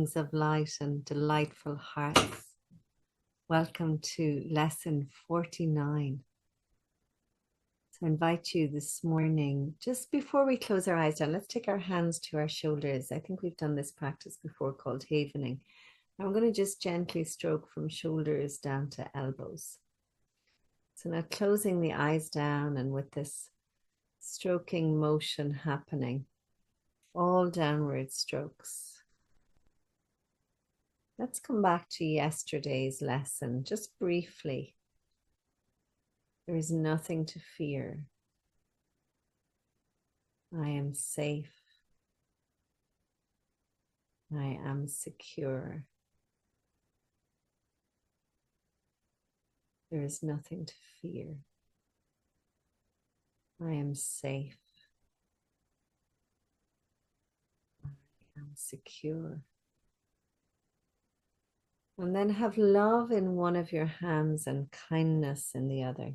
beings of light and delightful hearts. Welcome to lesson 49. So I invite you this morning, just before we close our eyes down, let's take our hands to our shoulders. I think we've done this practice before called havening. I'm going to just gently stroke from shoulders down to elbows. So now closing the eyes down, and with this stroking motion happening, all downward strokes. Let's come back to yesterday's lesson just briefly. There is nothing to fear. I am safe. I am secure. There is nothing to fear. I am safe. I am secure. And then have love in one of your hands and kindness in the other.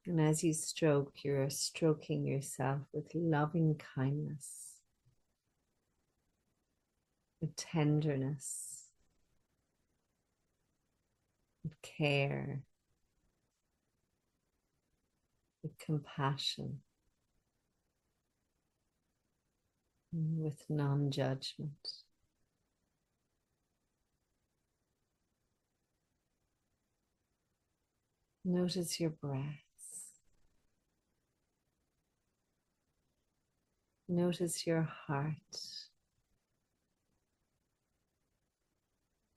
And as you stroke, you're stroking yourself with loving kindness, with tenderness, with care, with compassion, with non-judgment. Notice your breaths. Notice your heart.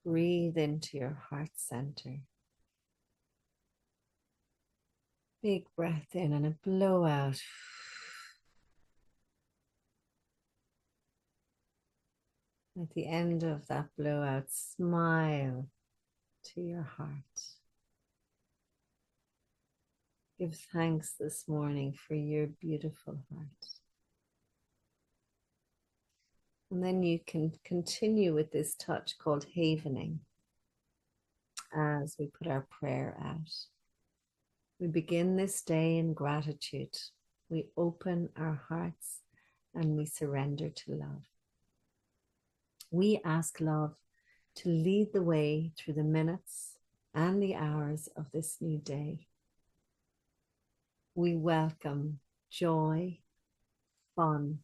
Breathe into your heart center. Big breath in and a blow out. At the end of that blowout, smile to your heart. Give thanks this morning for your beautiful heart. And then you can continue with this touch called havening as we put our prayer out. We begin this day in gratitude. We open our hearts and we surrender to love. We ask love to lead the way through the minutes and the hours of this new day. We welcome joy, fun,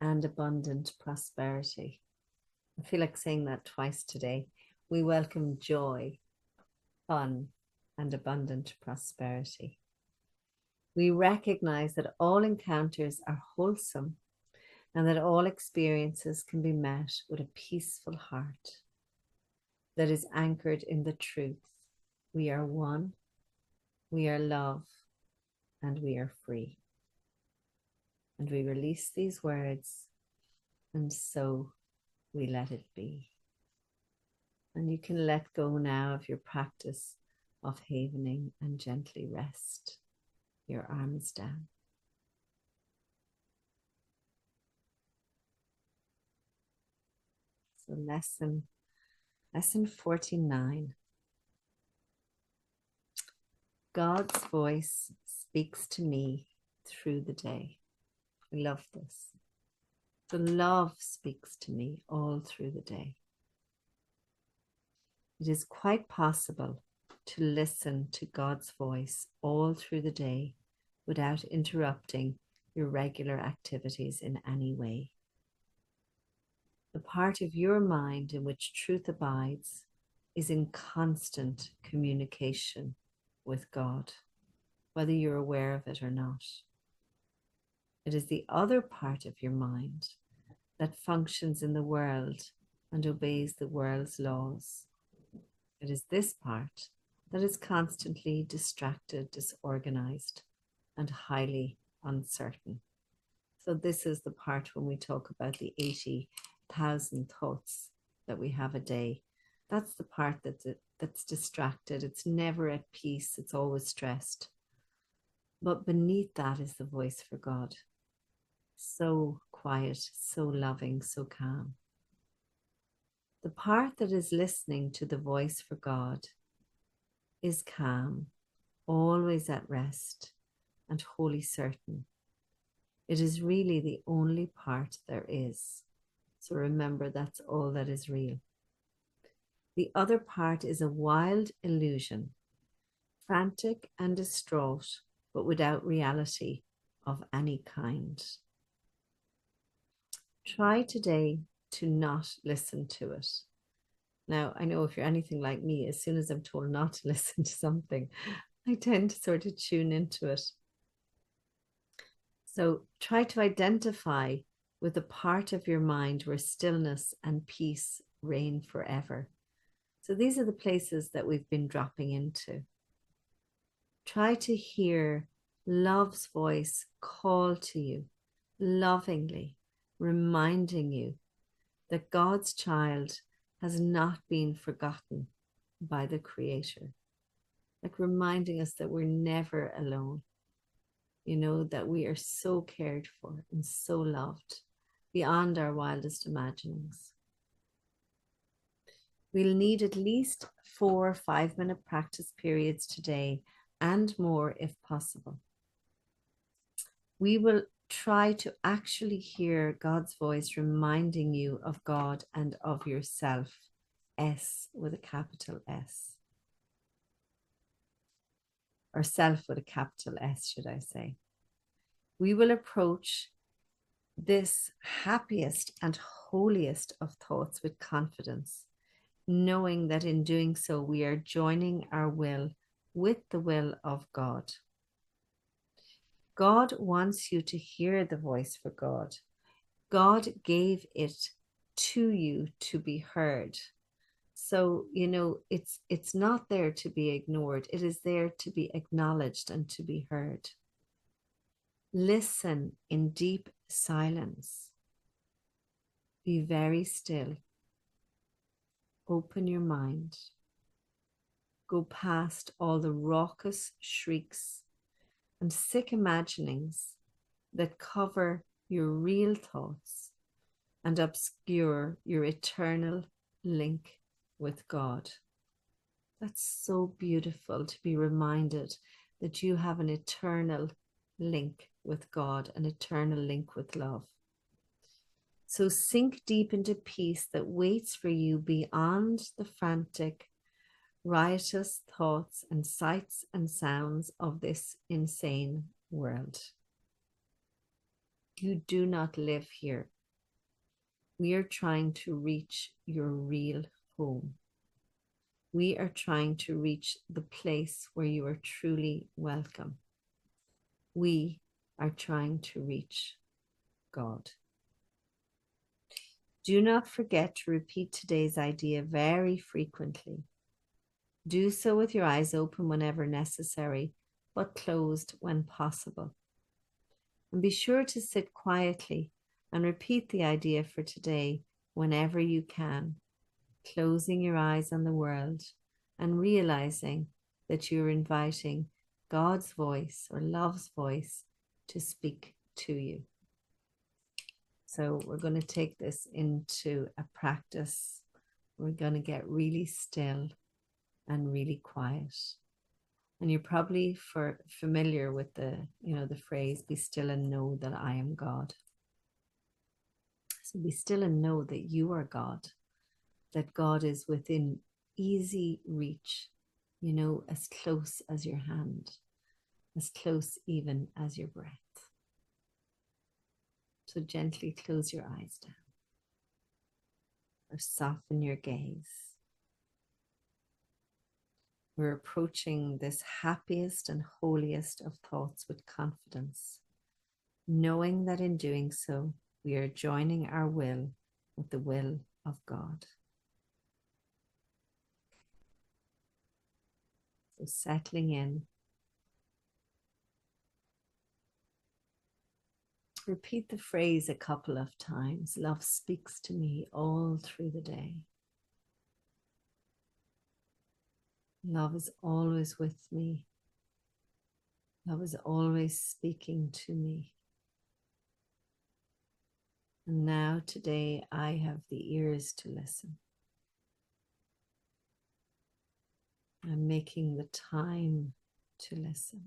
and abundant prosperity. I feel like saying that twice today. We welcome joy, fun, and abundant prosperity. We recognize that all encounters are wholesome and that all experiences can be met with a peaceful heart that is anchored in the truth. We are one, we are love, and we are free. And we release these words, and so we let it be. And you can let go now of your practice of havening and gently rest your arms down. So lesson 49. God's voice speaks to me through the day. I love this. The love speaks to me all through the day. It is quite possible to listen to God's voice all through the day without interrupting your regular activities in any way. The part of your mind in which truth abides is in constant communication with God, whether you're aware of it or not. It is the other part of your mind that functions in the world and obeys the world's laws. It is this part that is constantly distracted, disorganized, and highly uncertain. So this is the part when we talk about the 80,000 thoughts that we have a day. That's the part that's distracted. It's never at peace. It's always stressed. But beneath that is the voice for God. So quiet, so loving, so calm. The part that is listening to the voice for God is calm, always at rest, and wholly certain. It is really the only part there is. So remember, that's all that is real. The other part is a wild illusion, frantic and distraught, but without reality of any kind. Try today to not listen to it. Now, I know if you're anything like me, as soon as I'm told not to listen to something, I tend to sort of tune into it. So try to identify with a part of your mind where stillness and peace reign forever. So these are the places that we've been dropping into. Try to hear love's voice call to you lovingly, reminding you that God's child has not been forgotten by the Creator. Like reminding us that we're never alone, that we are so cared for and so loved beyond our wildest imaginings. We'll need at least 4 5-minute practice periods today and more if possible. We will try to actually hear God's voice reminding you of God and of yourself. S with a capital S. Or self with a capital S, should I say. We will approach this happiest and holiest of thoughts with confidence, knowing that in doing so, we are joining our will with the will of God. God wants you to hear the voice for God. God gave it to you to be heard. So, it's not there to be ignored. It is there to be acknowledged and to be heard. Listen in deep silence. Be very still. Open your mind. Go past all the raucous shrieks and sick imaginings that cover your real thoughts and obscure your eternal link with God. That's so beautiful to be reminded that you have an eternal link with God, an eternal link with love. So sink deep into peace that waits for you beyond the frantic, riotous thoughts and sights and sounds of this insane world. You do not live here. We are trying to reach your real home. We are trying to reach the place where you are truly welcome. We are trying to reach God. Do not forget to repeat today's idea very frequently. Do so with your eyes open whenever necessary, but closed when possible. And be sure to sit quietly and repeat the idea for today whenever you can, closing your eyes on the world and realizing that you're inviting God's voice or love's voice to speak to you. So we're going to take this into a practice. We're going to get really still and really quiet. And you're probably familiar with the phrase, be still and know that I am God. So be still and know that you are God, that God is within easy reach, as close as your hand, as close even as your breath. So gently close your eyes down or soften your gaze. We're approaching this happiest and holiest of thoughts with confidence, knowing that in doing so, we are joining our will with the will of God. So settling in. Repeat the phrase a couple of times. Love speaks to me all through the day. Love is always with me. Love is always speaking to me. And now today I have the ears to listen. I'm making the time to listen.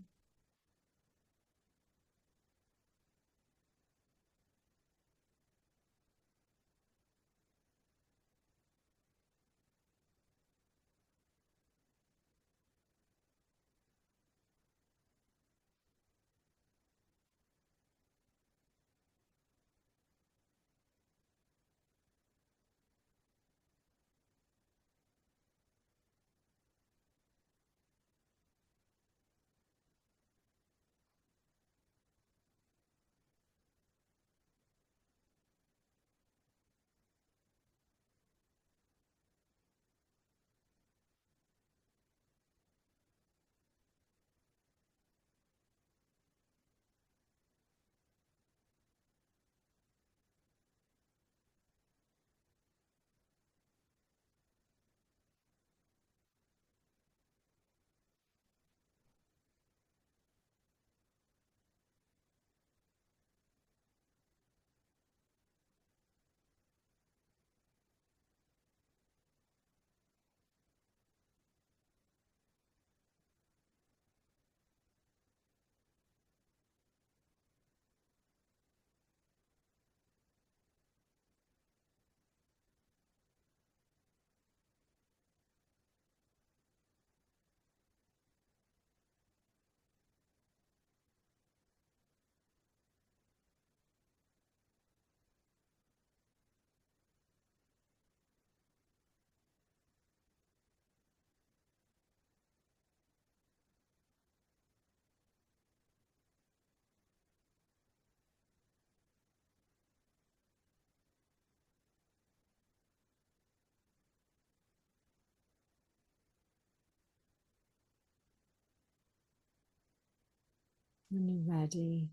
When you're ready,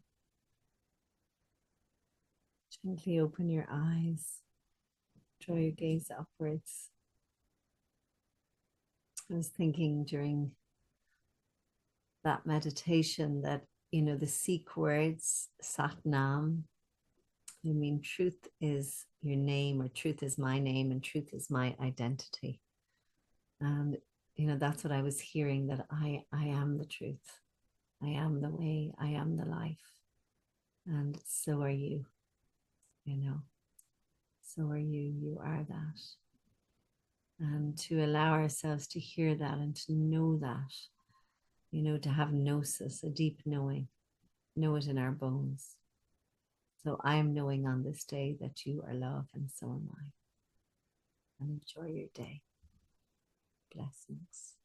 gently open your eyes, draw your gaze upwards. I was thinking during that meditation that, the Sikh words, Sat Nam, I mean, truth is your name, or truth is my name, and truth is my identity. And, that's what I was hearing, that I am the truth. I am the way. I am the life. And so are you, So are you. You are that. And to allow ourselves to hear that and to know that, to have gnosis, a deep knowing, know it in our bones. So I am knowing on this day that you are love, and so am I. And enjoy your day. Blessings.